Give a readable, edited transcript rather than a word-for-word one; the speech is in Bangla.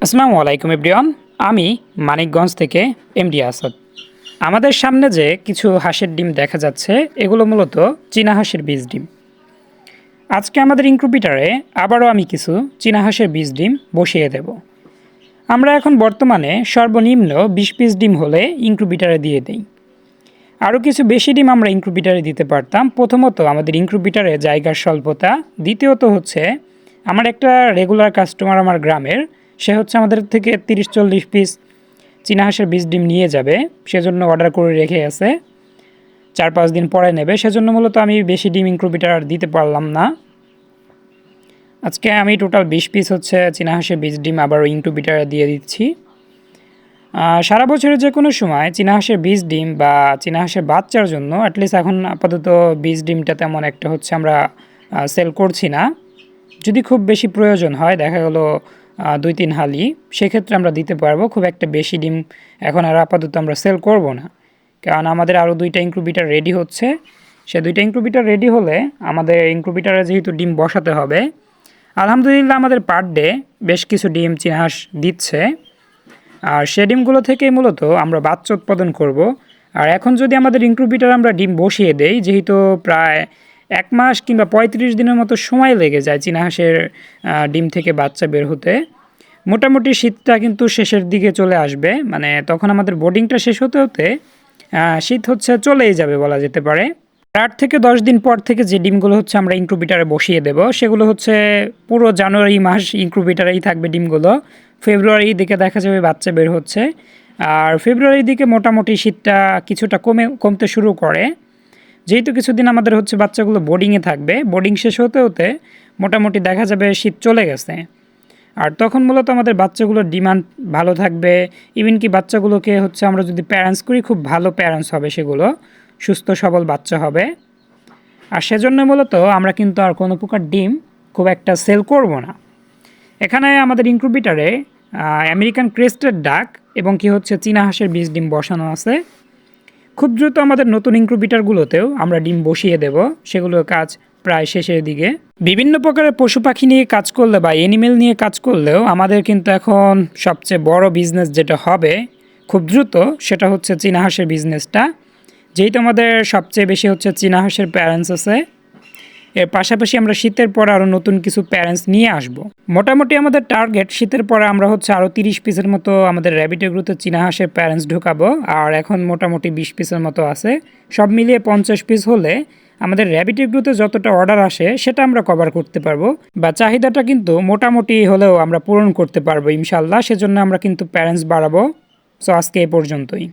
আসসালামু আলাইকুম এভরিওয়ান। আমি মানিকগঞ্জ থেকে এমডি আসাদ। আমাদের সামনে যে কিছু হাঁসের ডিম দেখা যাচ্ছে, এগুলো মূলত চীনা হাঁসের বীজ ডিম। আজকে আমাদের ইনকিউবেটরে আবারও আমি কিছু চীনা হাঁসের বীজ ডিম বসিয়ে দেব। আমরা এখন বর্তমানে সর্বনিম্ন 20 পিস ডিম হলে ইনকিউবেটরে দিয়ে দেই। আরও কিছু বেশি ডিম আমরা ইনকিউবেটরে দিতে পারতাম। প্রথমত আমাদের ইনকিউবেটরে জায়গার স্বল্পতা, দ্বিতীয়ত হচ্ছে আমার একটা রেগুলার কাস্টমার আমার গ্রামের, সে হচ্ছে আমাদের থেকে 30-40 পিস চীনা হাঁসের বীজ ডিম নিয়ে যাবে, সেজন্য অর্ডার করে রেখে আছে, 4-5 দিন পরে নেবে। সেজন্য মূলত আমি বেশি ডিম ইনকিউবেটর আর দিতে পারলাম না। আজকে আমি টোটাল 20 পিস হচ্ছে চীনা হাঁসের বীজ ডিম আবারও ইনকিউবেটরে দিয়ে দিচ্ছি। সারা বছরের যে কোনো সময় চীনা হাঁসের বীজ ডিম বা চীনা হাঁসের বাচ্চার জন্য অ্যাটলিস্ট এখন আপাতত বীজ ডিমটা তেমন একটা হচ্ছে আমরা সেল করছি না। যদি খুব বেশি প্রয়োজন হয়, দেখা গেল 2-3 হালি, সেক্ষেত্রে আমরা দিতে পারবো। খুব একটা বেশি ডিম এখন আর আপাতত আমরা সেল করব না, কারণ আমাদের আরও 2টা ইনকিউবেটর রেডি হচ্ছে। সে 2টা ইনকিউবেটর রেডি হলে আমাদের ইনকিউবেটরে যেহেতু ডিম বসাতে হবে, আলহামদুলিল্লাহ আমাদের পার ডে বেশ কিছু ডিম চীনা হাঁস দিচ্ছে। আর সে ডিমগুলো থেকেই মূলত আমরা বাচ্চা উৎপাদন করব। আর এখন যদি আমাদের ইনকিউবেটরে আমরা ডিম বসিয়ে দেই, যেহেতু প্রায় 1 মাস কিংবা 35 দিনের মতো সময় লেগে যায় চীনা হাঁসের ডিম থেকে বাচ্চা বের হতে, মোটামুটি শীতটা কিন্তু শেষের দিকে চলে আসবে। মানে তখন আমাদের বোর্ডিংটা শেষ হতে হতে শীত হচ্ছে চলেই যাবে বলা যেতে পারে। 8 থেকে 10 দিন পর থেকে যে ডিমগুলো হচ্ছে আমরা ইনকিউবেটরে বসিয়ে দেব, সেগুলো হচ্ছে পুরো জানুয়ারি মাস ইনকিউবেটরেই থাকবে ডিমগুলো। ফেব্রুয়ারির দিকে দেখা যাবে বাচ্চা বের হচ্ছে। আর ফেব্রুয়ারির দিকে মোটামুটি শীতটা কিছুটা কমতে শুরু করে, যেহেতু কিছুদিন আমাদের হচ্ছে বাচ্চাগুলো বোর্ডিংয়ে থাকবে। বোর্ডিং শেষ হতে হতে মোটামুটি দেখা যাবে শীত চলে গেছে। আর তখন মূলত আমাদের বাচ্চাগুলোর ডিমান্ড ভালো থাকবে। ইভেন কি বাচ্চাগুলোকে হচ্ছে আমরা যদি প্যারেন্টস করি, খুব ভালো প্যারেন্টস হবে, সেগুলো সুস্থ সবল বাচ্চা হবে। আর সেজন্য মূলত আমরা কিন্তু আর কোনো প্রকার ডিম খুব একটা সেল করব না। এখানে আমাদের ইনকিউবেটরে আমেরিকান ক্রেস্টেড ডাক এবং কি হচ্ছে চীনা হাঁসের বীজ ডিম বসানো আছে। খুব দ্রুত আমাদের নতুন ইনকিউবেটরগুলোতেও আমরা ডিম বসিয়ে দেব, সেগুলোর কাজ প্রায় শেষের দিকে। বিভিন্ন প্রকারের পশু পাখি নিয়ে কাজ করলে বা অ্যানিমেল নিয়ে কাজ করলেও আমাদের কিন্তু এখন সবচেয়ে বড় বিজনেস যেটা হবে খুব দ্রুত, সেটা হচ্ছে চীনা হাঁসের বিজনেসটা। যেহেতু আমাদের সবচেয়ে বেশি হচ্ছে চীনা হাঁসের প্যারেন্টস আছে, এর পাশাপাশি আমরা শীতের পর আরও নতুন কিছু প্যারেন্টস নিয়ে আসব। মোটামুটি আমাদের টার্গেট শীতের পরে আমরা হচ্ছে আরও 30 পিসের মতো আমাদের র্যাবিট এগ্রোতে চীনা হাঁসের প্যারেন্টস ঢুকাবো। আর এখন মোটামুটি 20 পিসের মতো আছে। সব মিলিয়ে 50 পিস হলে আমাদের র্যাবিট এগ্রোতে যতটা অর্ডার আসে সেটা আমরা কভার করতে পারবো, বা চাহিদাটা কিন্তু মোটামুটি হলেও আমরা পূরণ করতে পারবো ইনশাল্লাহ। সেজন্য আমরা কিন্তু প্যারেন্টস বাড়াবো। সো আজকে এ পর্যন্তই।